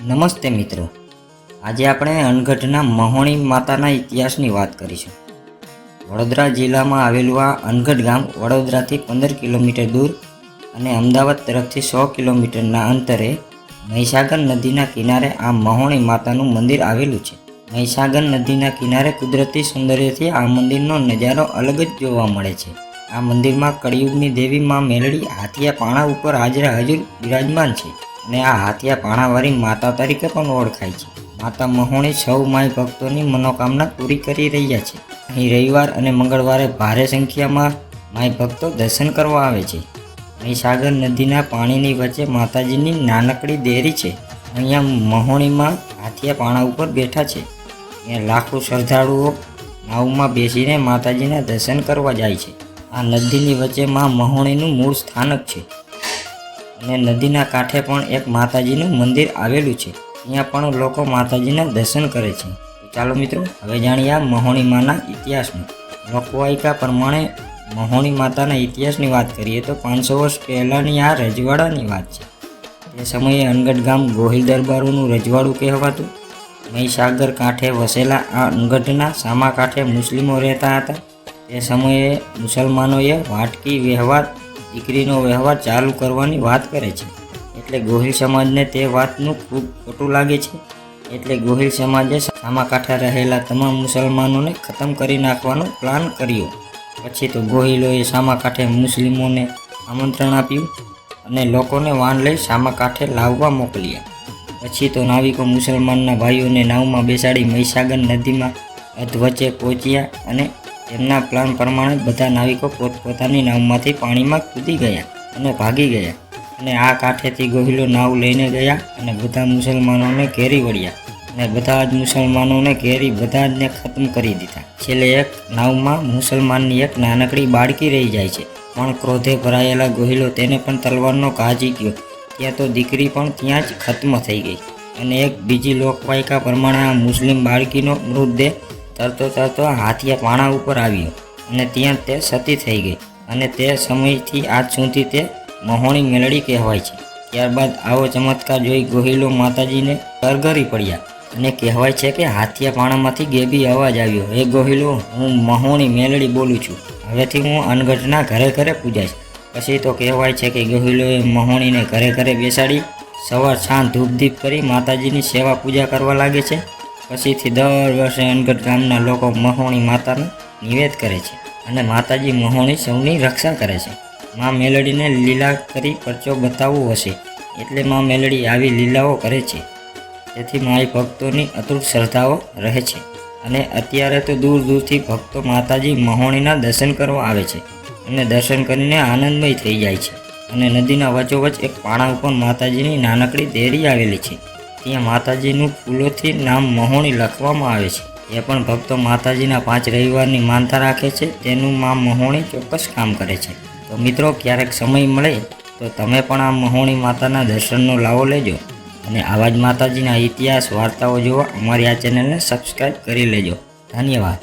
નમસ્તે મિત્રો, આજે આપણે અનગઢના મહોણી માતાના ઇતિહાસની વાત કરીશું. વડોદરા જિલ્લામાં આવેલું આ અનગઢ ગામ વડોદરાથી 15 કિલોમીટર દૂર અને અમદાવાદ તરફથી 100 કિલોમીટરના અંતરે મહીસાગર નદીના કિનારે આ મહોણી માતાનું મંદિર આવેલું છે. મહીસાગર નદીના કિનારે કુદરતી સૌંદર્યથી આ મંદિરનો નજારો અલગ જ જોવા મળે છે. આ મંદિરમાં કળિયુગની દેવી માં મેલડી હાથિયા પાણા ઉપર હાજર બિરાજમાન છે અને આ હાથિયા પાણાવાળી માતા તરીકે પણ ઓળખાય છે. માતા મહોણી સૌ માય ભક્તોની મનોકામના પૂરી કરી રહ્યા છે. અહીં રવિવાર અને મંગળવારે ભારે સંખ્યામાં માય ભક્તો દર્શન કરવા આવે છે. મહીસાગર નદીના પાણીની વચ્ચે માતાજીની નાનકડી દેરી છે. અહીંયા મહોણીમાં હાથિયા પાણા ઉપર બેઠા છે. ત્યાં લાખો શ્રદ્ધાળુઓ નાવમાં બેસીને માતાજીના દર્શન કરવા જાય છે. આ નદીની વચ્ચે માં મહોણીનું મૂળ સ્થાનક છે અને નદીના કાંઠે પણ એક માતાજીનું મંદિર આવેલું છે. ત્યાં પણ લોકો માતાજીના દર્શન કરે છે. તો ચાલો મિત્રો, હવે જાણીએ આ મહોણી માના ઇતિહાસનું. લોકવાયકા પ્રમાણે મહોણી માતાના ઇતિહાસની વાત કરીએ તો 500 વર્ષ પહેલાંની આ રજવાડાની વાત છે. તે સમયે અનગઢ ગામ ગોહિલ દરબારોનું રજવાડું કહેવાતું. મહીસાગર કાંઠે વસેલા આ અનગઢના સામા કાંઠે મુસ્લિમો રહેતા હતા. તે સમયે મુસલમાનોએ વાટકી વ્યવહાર, દીકરીનો વ્યવહાર ચાલુ કરવાની વાત કરે છે. એટલે ગોહિલ સમાજને તે વાતનું ખૂબ ખોટું લાગે છે. એટલે ગોહિલ સમાજે સામા કાંઠે રહેલા તમામ મુસલમાનોને ખતમ કરી નાખવાનો પ્લાન કર્યો. પછી તો ગોહિલોએ સામા કાંઠે મુસ્લિમોને આમંત્રણ આપ્યું અને લોકોને વાન લઈ સામા કાંઠે લાવવા મોકલ્યા. પછી તો નાવિકો મુસલમાનના ભાઈઓને નાવમાં બેસાડી મહીસાગર નદીમાં અધવચ્ચે પહોંચ્યા અને તેમના પ્લાન પ્રમાણે બધા નાવિકો પોતપોતાની નાવમાંથી પાણીમાં કૂદી ગયા અને ભાગી ગયા. અને આ કાંઠેથી ગોહિલો નાવ લઈને ગયા અને બધા મુસલમાનોને ઘેરી વળ્યા અને બધા જ મુસલમાનોને ઘેરી બધા જને ખતમ કરી દીધા. છેલ્લે એક નાવમાં મુસલમાનની એક નાનકડી બાળકી રહી જાય છે. પણ ક્રોધે ભરાયેલા ગોહિલો તેને પણ તલવારનો ઘા ઝીક્યો. ત્યાં તો દીકરી પણ ત્યાં જ ખતમ થઈ ગઈ. અને એક બીજી લોકવાયકા પ્રમાણે આ મુસ્લિમ બાળકીનો મૃતદેહ તરતો હાથિયા પાણા ઉપર આવ્યો અને ત્યાં તે સતી થઈ ગઈ. અને તે સમયથી આજ સુધી તે મહોણી મેલડી કહેવાય છે. ત્યારબાદ આવો ચમત્કાર જોઈ ગોહિલો માતાજીને કરગરી પડ્યા અને કહેવાય છે કે હાથિયા પાણામાંથી ગેબી અવાજ આવ્યો, હે ગોહિલો, હું મહોણી મેલડી બોલું છું. હવેથી હું અનગઢના ઘરે ઘરે પૂજાઈશ. પછી તો કહેવાય છે કે ગોહિલોએ મહોણીને ઘરે ઘરે બેસાડી સવાર સાંજ ધૂપદીપ કરી માતાજીની સેવા પૂજા કરવા લાગે છે. પછીથી દર વર્ષે અનગઢ ગામના લોકો મહોણી માતાનું નિવેદ કરે છે અને માતાજી મહોણી સૌની રક્ષા કરે છે. માં મેલડીને લીલા કરી પરચો બતાવવો હશે એટલે માં મેલડી આવી લીલાઓ કરે છે. તેથી માય ભક્તોની અતૂટ શ્રદ્ધાઓ રહે છે અને અત્યારે તો દૂર દૂરથી ભક્તો માતાજી મહોણીના દર્શન કરવા આવે છે અને દર્શન કરીને આનંદમય થઈ જાય છે. અને નદીના વચ્ચોવચ્ચ એક પાણા ઉપર માતાજીની નાનકડી દેરી આવેલી છે. ત્યાં માતાજીનું ફૂલોથી નામ મહોણી લખવામાં આવે છે. એ પણ ભક્તો માતાજીના 5 રવિવારની માનતા રાખે છે. તેનું માં મહોણી ચોક્કસ કામ કરે છે. તો મિત્રો, ક્યારેક સમય મળે તો તમે પણ આ મહોણી માતાના દર્શનનો લાવો લેજો અને આવા જ માતાજીના ઇતિહાસ વાર્તાઓ જોવા અમારી આ ચેનલને સબસ્ક્રાઈબ કરી લેજો. ધન્યવાદ.